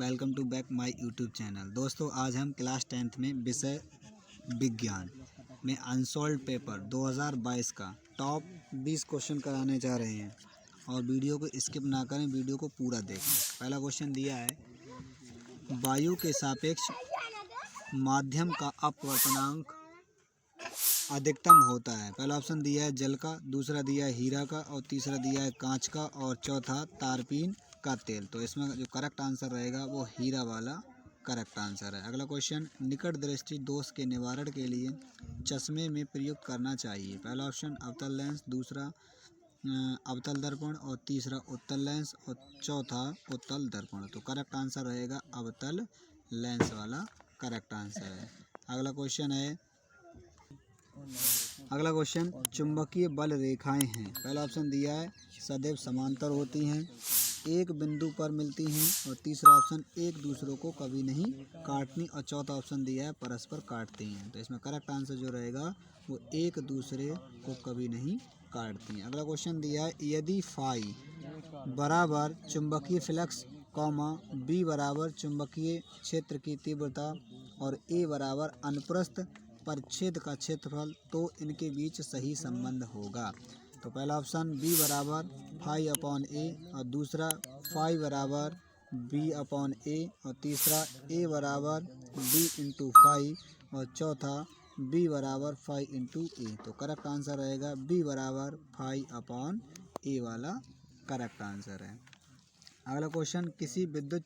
Welcome to back my YouTube channel. दोस्तों आज हम क्लास 10th में विषय विज्ञान में अनसॉल्व्ड पेपर 2022 का टॉप 20 क्वेश्चन कराने जा रहे हैं और वीडियो को स्किप ना करें, वीडियो को पूरा देखें। पहला क्वेश्चन दिया है, वायु के सापेक्ष माध्यम का अपवर्तनांक अधिकतम होता है। पहला ऑप्शन दिया है जल का, दूसरा दिया है हीरा का और तीसरा दिया है कांच का और चौथा तारपीन का तेल। तो इसमें जो करेक्ट आंसर रहेगा वो हीरा वाला करेक्ट आंसर है। अगला क्वेश्चन, निकट दृष्टि दोष के निवारण के लिए चश्मे में प्रयुक्त करना चाहिए। पहला ऑप्शन अवतल लेंस, दूसरा अवतल दर्पण और तीसरा उत्तल लेंस और चौथा उत्तल दर्पण। तो करेक्ट आंसर रहेगा अवतल लेंस वाला करेक्ट आंसर है। अगला क्वेश्चन चुंबकीय बल रेखाएं हैं। पहला ऑप्शन दिया है सदैव समांतर होती हैं, एक बिंदु पर मिलती हैं और तीसरा ऑप्शन एक दूसरों को कभी नहीं काटती और चौथा ऑप्शन दिया है परस्पर काटती हैं। तो इसमें करेक्ट आंसर जो रहेगा वो एक दूसरे को कभी नहीं काटती हैं। अगला क्वेश्चन दिया है, यदि फाई बराबर चुंबकीय फ्लक्स बी बराबर चुंबकीय क्षेत्र की तीव्रता और ए बराबर अनुप्रस्थ परिच्छेद का क्षेत्रफल, तो इनके बीच सही संबंध होगा। तो पहला ऑप्शन बी बराबर फाई अपॉन ए और दूसरा फाई बराबर बी अपॉन ए और तीसरा ए बराबर बी इंटू फाई और चौथा बी बराबर फाई इंटू ए। तो करेक्ट आंसर रहेगा बी बराबर फाई अपॉन ए वाला करेक्ट आंसर है। अगला क्वेश्चन, किसी विद्युत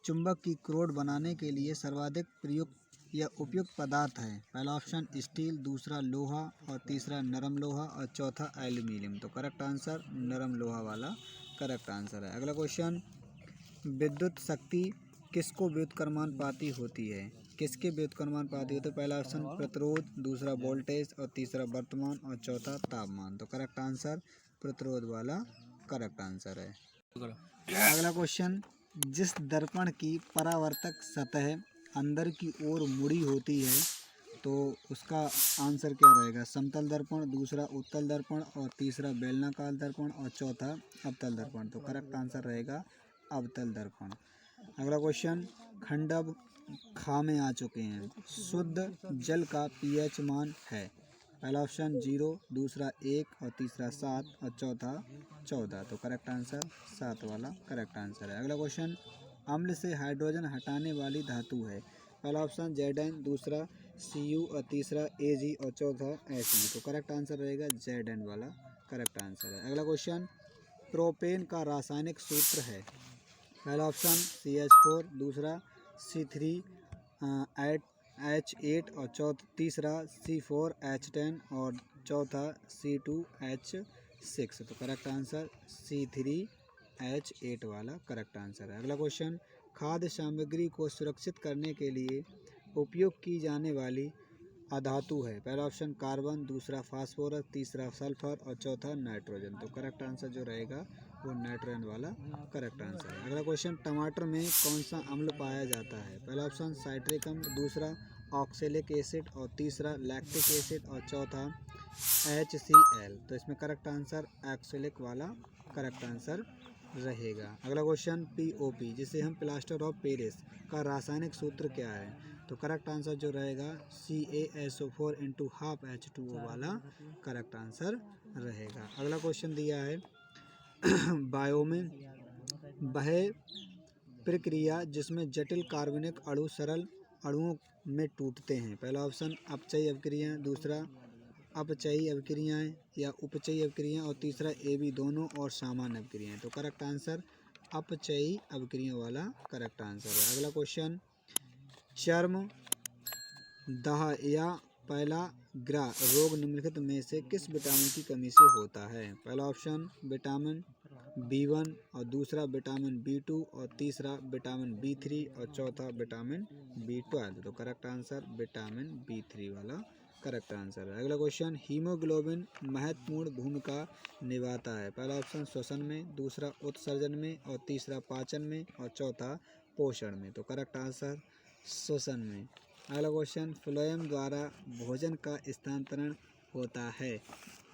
चुंबक की क्रोड बनाने के लिए सर्वाधिक प्रयुक्त या उपयुक्त पदार्थ है। पहला ऑप्शन स्टील, दूसरा लोहा और तीसरा नरम लोहा और चौथा एल्यूमीनियम। तो करेक्ट आंसर नरम लोहा वाला करेक्ट आंसर है। अगला क्वेश्चन, विद्युत शक्ति किसको व्युत्क्रमानुपाती होती है? किसके व्युत्क्रमानुपाती होती है? पहला ऑप्शन प्रतिरोध, दूसरा वोल्टेज और तीसरा वर्तमान और चौथा तापमान। तो करेक्ट आंसर प्रतिरोध वाला करेक्ट आंसर है। अगला क्वेश्चन, जिस दर्पण की परावर्तक सतह अंदर की ओर मुड़ी होती है तो उसका आंसर क्या रहेगा? समतल दर्पण, दूसरा उत्तल दर्पण और तीसरा बेलनाकार दर्पण और चौथा अवतल दर्पण। तो करेक्ट आंसर रहेगा अवतल दर्पण। अगला क्वेश्चन, खंडब खा में आ चुके हैं, शुद्ध जल का पीएच मान है। पहला ऑप्शन 0, दूसरा 1 और तीसरा 7 और चौथा 14। तो करेक्ट आंसर 7 वाला करेक्ट आंसर है। अगला क्वेश्चन, अम्ल से हाइड्रोजन हटाने वाली धातु है। पहला ऑप्शन Zn, दूसरा Cu और तीसरा Ag और चौथा Fe। तो करेक्ट आंसर रहेगा Zn वाला करेक्ट आंसर है। अगला क्वेश्चन, प्रोपेन का रासायनिक सूत्र है। पहला ऑप्शन CH4, दूसरा C3H8 और तीसरा C4H10 और चौथा C2H6। तो करेक्ट आंसर C3H8 वाला करेक्ट आंसर है। अगला क्वेश्चन, खाद्य सामग्री को सुरक्षित करने के लिए उपयोग की जाने वाली अधातु है। पहला ऑप्शन कार्बन, दूसरा फास्फोरस, तीसरा सल्फर और चौथा नाइट्रोजन। तो करेक्ट आंसर जो रहेगा वो नाइट्रोजन वाला करेक्ट आंसर है। अगला क्वेश्चन, टमाटर में कौन सा अम्ल पाया जाता है? पहला ऑप्शन साइट्रिक अम्ल, दूसरा ऑक्सैलिक एसिड और तीसरा लैक्टिक एसिड और चौथा HCl। तो इसमें करेक्ट आंसर ऑक्सैलिक वाला करेक्ट आंसर रहेगा। अगला क्वेश्चन, POP जिसे हम प्लास्टर ऑफ पेरिस का रासायनिक सूत्र क्या है? तो करेक्ट आंसर जो रहेगा CaSO4 इंटू हाफ H2O वाला करेक्ट आंसर रहेगा। अगला क्वेश्चन दिया है, बायो में वह प्रक्रिया जिसमें जटिल कार्बनिक अणु सरल अणुओं में टूटते हैं। पहला ऑप्शन अपचयी अभिक्रियाएं, दूसरा अपचयी अभिक्रियाएं या उपचयी अभिक्रियाएं और तीसरा AB दोनों और सामान्य अभिक्रियाएं। तो करेक्ट आंसर अपचयी अभिक्रियाओं वाला करेक्ट आंसर है। अगला क्वेश्चन, चर्म दाह या पेलाग्रा रोग निम्नलिखित में से किस विटामिन की कमी से होता है? पहला ऑप्शन विटामिन B1 और दूसरा विटामिन B2 और तीसरा विटामिन B3 और चौथा विटामिन B12। तो करेक्ट आंसर विटामिन B3 वाला करेक्ट आंसर है। अगला क्वेश्चन, हीमोग्लोबिन महत्वपूर्ण भूमिका निभाता है। पहला ऑप्शन श्वसन में, दूसरा उत्सर्जन में और तीसरा पाचन में और चौथा पोषण में। तो करेक्ट आंसर श्वसन में। अगला क्वेश्चन, फ्लोएम द्वारा भोजन का स्थानांतरण होता है।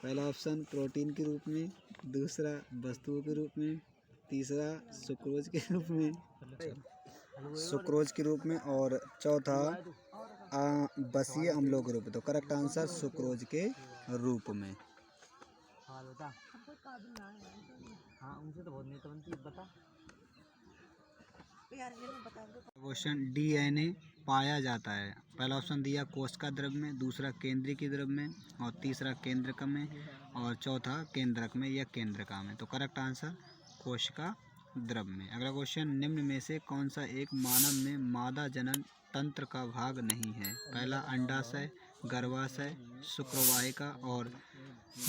पहला ऑप्शन प्रोटीन के रूप में, दूसरा वस्तुओं के रूप में, तीसरा सुक्रोज के रूप में, सुक्रोज के रूप में, और चौथा बसीय अम्लों के रूप में। तो करेक्ट आंसर सुक्रोज के रूप में। क्वेश्चन डीएनए पाया जाता है। पहला ऑप्शन दिया कोशिका द्रव्य में, दूसरा केंद्रीय द्रव्य में, और तीसरा केंद्रक में, और चौथा केंद्रक में या केंद्रका में। तो करेक्ट आंसर कोशिका द्रव्य में। अगला क्वेश्चन, निम्न में से कौन सा एक मानव में मादा जनन तंत्र का भाग नहीं है? पहला अंडाशय, गर्भाशय, शुक्रवाहिका और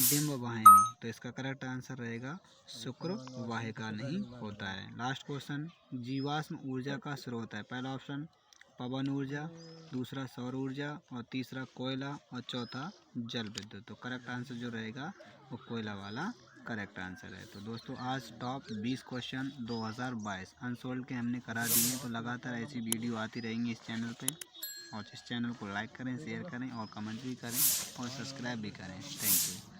डिंबवाहिनी। तो इसका करेक्ट आंसर रहेगा शुक्रवाहिका नहीं होता है। लास्ट क्वेश्चन, जीवाश्म ऊर्जा का स्रोत है। पहला ऑप्शन पवन ऊर्जा, दूसरा सौर ऊर्जा, और तीसरा कोयला, और चौथा जल विद्युत। तो करेक्ट आंसर जो रहेगा वो कोयला वाला करेक्ट आंसर है। तो दोस्तों आज टॉप 20 क्वेश्चन 2022 अनसोल्ड के हमने करा दिए। तो लगातार ऐसी वीडियो आती रहेंगी इस चैनल पे, और इस चैनल को लाइक करें, शेयर करें, और कमेंट भी करें, और सब्सक्राइब भी करें। Thank you.